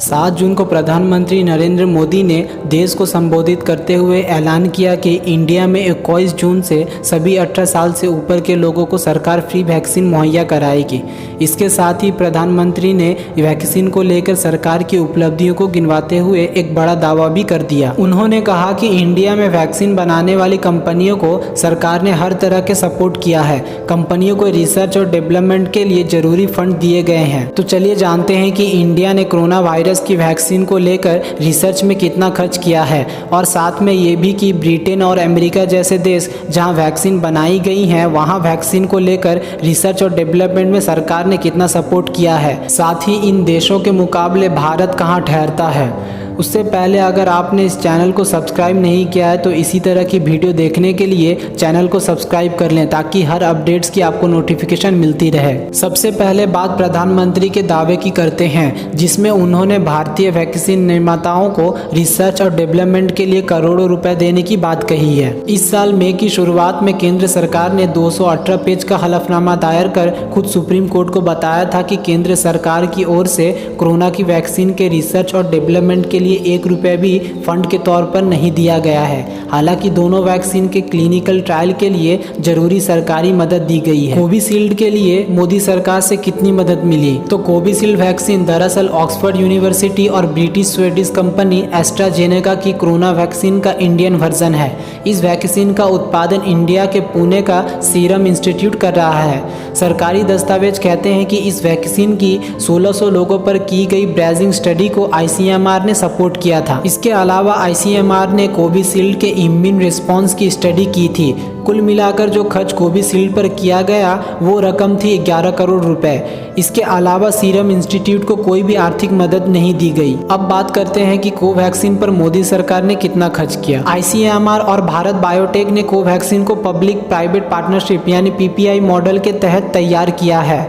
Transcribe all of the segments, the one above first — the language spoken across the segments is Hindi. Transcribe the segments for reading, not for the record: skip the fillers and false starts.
7 जून को प्रधानमंत्री नरेंद्र मोदी ने देश को संबोधित करते हुए ऐलान किया कि इंडिया में 21 जून से सभी 18 साल से ऊपर के लोगों को सरकार फ्री वैक्सीन मुहैया कराएगी। इसके साथ ही प्रधानमंत्री ने वैक्सीन को लेकर सरकार की उपलब्धियों को गिनवाते हुए एक बड़ा दावा भी कर दिया। उन्होंने कहा कि इंडिया में वैक्सीन बनाने वाली कंपनियों को सरकार ने हर तरह के सपोर्ट किया है। कंपनियों को रिसर्च और डेवलपमेंट के लिए जरूरी फंड दिए गए हैं। तो चलिए जानते हैं कि इंडिया ने कोरोना वायरस की वैक्सीन को लेकर रिसर्च में कितना खर्च किया है, और साथ में ये भी कि ब्रिटेन और अमेरिका जैसे देश जहां वैक्सीन बनाई गई हैं वहां वैक्सीन को लेकर रिसर्च और डेवलपमेंट में सरकार ने कितना सपोर्ट किया है। साथ ही इन देशों के मुकाबले भारत कहां ठहरता है। उससे पहले अगर आपने इस चैनल को सब्सक्राइब नहीं किया है तो इसी तरह की वीडियो देखने के लिए चैनल को सब्सक्राइब कर लें ताकि हर अपडेट्स की आपको नोटिफिकेशन मिलती रहे। सबसे पहले बात प्रधानमंत्री के दावे की करते हैं, जिसमें उन्होंने भारतीय वैक्सीन निर्माताओं को रिसर्च और डेवलपमेंट के लिए करोड़ों रुपए देने की बात कही है। इस साल मई की शुरुआत में केंद्र सरकार ने 218 पेज का हलफनामा दायर कर खुद सुप्रीम कोर्ट को बताया था कि केंद्र सरकार की ओर से कोरोना की वैक्सीन के रिसर्च और डेवलपमेंट के लिए 1 रुपये भी फंड के तौर पर नहीं दिया गया है। हालांकि दोनों वैक्सीन के क्लिनिकल ट्रायल के लिए जरूरी सरकारी मदद दी गई है। कोविशील्ड के लिए मोदी सरकार से कितनी मदद मिली, तो कोविशील्ड वैक्सीन दरअसल ऑक्सफोर्ड यूनिवर्सिटी और ब्रिटिश स्वीडिश कंपनी एस्ट्राजेनेका की कोरोना वैक्सीन का इंडियन वर्जन है। इस वैक्सीन का उत्पादन इंडिया के पुणे का सीरम इंस्टीट्यूट कर रहा है। सरकारी दस्तावेज कहते हैं कि इस वैक्सीन की 1600 लोगों पर की गई ब्रेजिंग स्टडी को ICMR ने सपोर्ट किया था। इसके अलावा ICMR ने कोविशील्ड के इम्यून रिस्पांस की स्टडी की थी। कुल मिलाकर जो खर्च कोविशील्ड पर किया गया वो रकम थी 11 करोड़ रुपए। इसके अलावा सीरम इंस्टीट्यूट को कोई भी आर्थिक मदद नहीं दी गई। अब बात करते हैं कि कोवैक्सीन पर मोदी सरकार ने कितना खर्च किया। ICMR और भारत बायोटेक ने कोवैक्सीन को पब्लिक प्राइवेट पार्टनरशिप यानी PPI मॉडल के तहत तैयार किया है।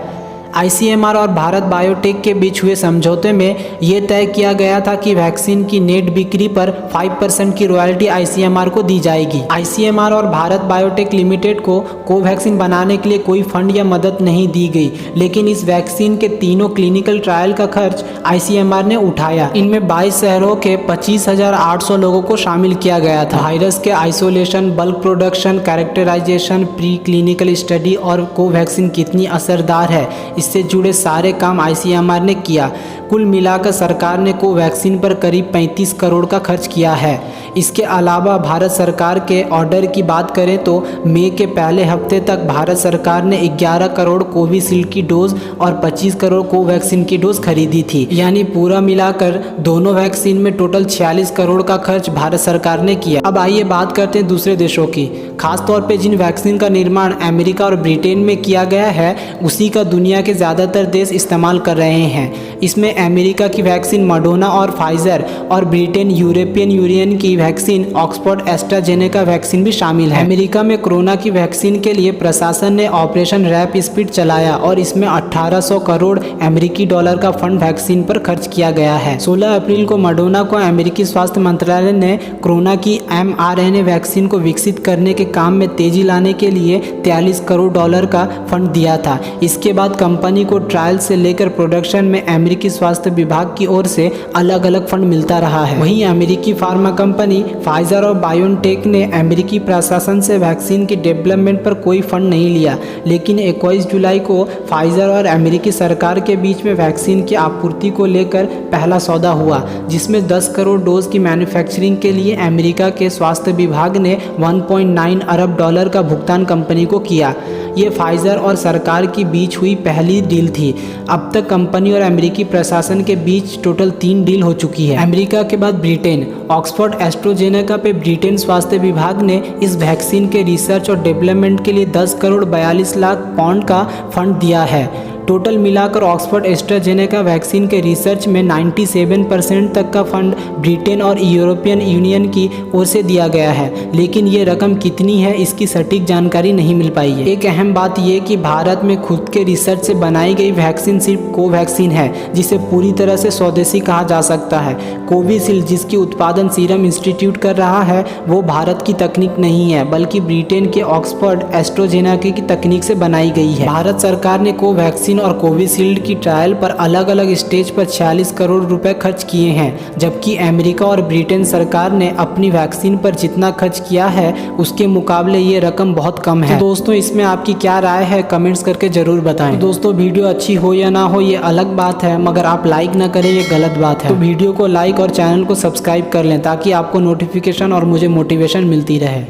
ICMR और भारत बायोटेक के बीच हुए समझौते में ये तय किया गया था कि वैक्सीन की नेट बिक्री पर 5% की रॉयल्टी ICMR को दी जाएगी। ICMR और भारत बायोटेक लिमिटेड को कोवैक्सीन बनाने के लिए कोई फंड या मदद नहीं दी गई, लेकिन इस वैक्सीन के तीनों क्लिनिकल ट्रायल का खर्च ICMR ने उठाया। इनमें 22 शहरों के 25,800 लोगों को शामिल किया गया था। वायरस के isolation, bulk production, characterization, pre clinical study और कोवैक्सीन कितनी असरदार है, इससे जुड़े सारे काम ICMR ने किया। कुल मिलाकर सरकार ने कोवैक्सीन पर करीब 35 करोड़ का खर्च किया है। इसके अलावा भारत सरकार के ऑर्डर की बात करें तो मई के पहले हफ्ते तक भारत सरकार ने 11 करोड़ कोविशील्ड की डोज और 25 करोड़ कोवैक्सीन की डोज खरीदी थी। यानी पूरा मिलाकर दोनों वैक्सीन में टोटल 46 करोड़ का खर्च भारत सरकार ने किया। अब आइए बात करते हैं दूसरे देशों की। खासतौर पर जिन वैक्सीन का निर्माण अमेरिका और ब्रिटेन में किया गया है उसी का दुनिया के ज़्यादातर देश इस्तेमाल कर रहे हैं। इसमें अमेरिका की वैक्सीन मॉडर्ना और फाइजर और ब्रिटेन यूरोपियन यूनियन की वैक्सीन ऑक्सफोर्ड एस्ट्राजेनेका वैक्सीन भी शामिल है। अमेरिका में कोरोना की वैक्सीन के लिए प्रशासन ने ऑपरेशन रैप स्पीड चलाया और इसमें 1800 करोड़ अमेरिकी डॉलर का फंड वैक्सीन पर खर्च किया गया है। 16 अप्रैल को मॉडर्ना को अमेरिकी स्वास्थ्य मंत्रालय ने कोरोना की mRNA वैक्सीन को विकसित करने के काम में तेजी लाने के लिए 43 करोड़ डॉलर का फंड दिया था। इसके बाद कंपनी को ट्रायल से लेकर प्रोडक्शन में अमेरिकी स्वास्थ्य विभाग की ओर से अलग अलग फंड मिलता रहा है। वहीं अमेरिकी फार्मा कंपनी फाइजर और बायोटेक ने अमेरिकी प्रशासन से वैक्सीन के डेवलपमेंट पर कोई फंड नहीं लिया, लेकिन 21 जुलाई को फाइजर और अमेरिकी सरकार के बीच में वैक्सीन की आपूर्ति को लेकर पहला सौदा हुआ, जिसमें 10 करोड़ डोज की मैन्युफैक्चरिंग के लिए अमेरिका के स्वास्थ्य विभाग ने 1.9 अरब डॉलर का भुगतान कंपनी को किया। ये फाइजर और सरकार के बीच हुई पहली डील थी। अब तक कंपनी और अमेरिकी प्रशासन के बीच टोटल 3 डील हो चुकी है। अमेरिका के बाद ब्रिटेन। ऑक्सफोर्ड एस्ट्राजेनेका पे ब्रिटेन स्वास्थ्य विभाग ने इस वैक्सीन के रिसर्च और डेवलपमेंट के लिए 10 करोड़ 42 लाख पाउंड का फंड दिया है। टोटल मिलाकर ऑक्सफोर्ड एस्ट्राजेनेका वैक्सीन के रिसर्च में 97% तक का फंड ब्रिटेन और यूरोपियन यूनियन की ओर से दिया गया है, लेकिन ये रकम कितनी है इसकी सटीक जानकारी नहीं मिल पाई है। एक अहम बात यह कि भारत में खुद के रिसर्च से बनाई गई वैक्सीन सिर्फ कोवैक्सीन है, जिसे पूरी तरह से स्वदेशी कहा जा सकता है। कोविशील्ड जिसकी उत्पादन सीरम इंस्टीट्यूट कर रहा है वो भारत की तकनीक नहीं है, बल्कि ब्रिटेन के ऑक्सफोर्ड एस्ट्राजेनेका की तकनीक से बनाई गई है। भारत सरकार ने कोवैक्सीन वैक्सीन और कोविशील्ड की ट्रायल पर अलग अलग स्टेज पर 46 करोड़ रुपए खर्च किए हैं, जबकि अमेरिका और ब्रिटेन सरकार ने अपनी वैक्सीन पर जितना खर्च किया है उसके मुकाबले ये रकम बहुत कम है। तो दोस्तों, इसमें आपकी क्या राय है, कमेंट्स करके जरूर बताएं। तो दोस्तों, वीडियो अच्छी हो या ना हो ये अलग बात है, मगर आप लाइक ना करें ये गलत बात है। तो वीडियो को लाइक और चैनल को सब्सक्राइब कर लें ताकि आपको नोटिफिकेशन और मुझे मोटिवेशन मिलती रहे।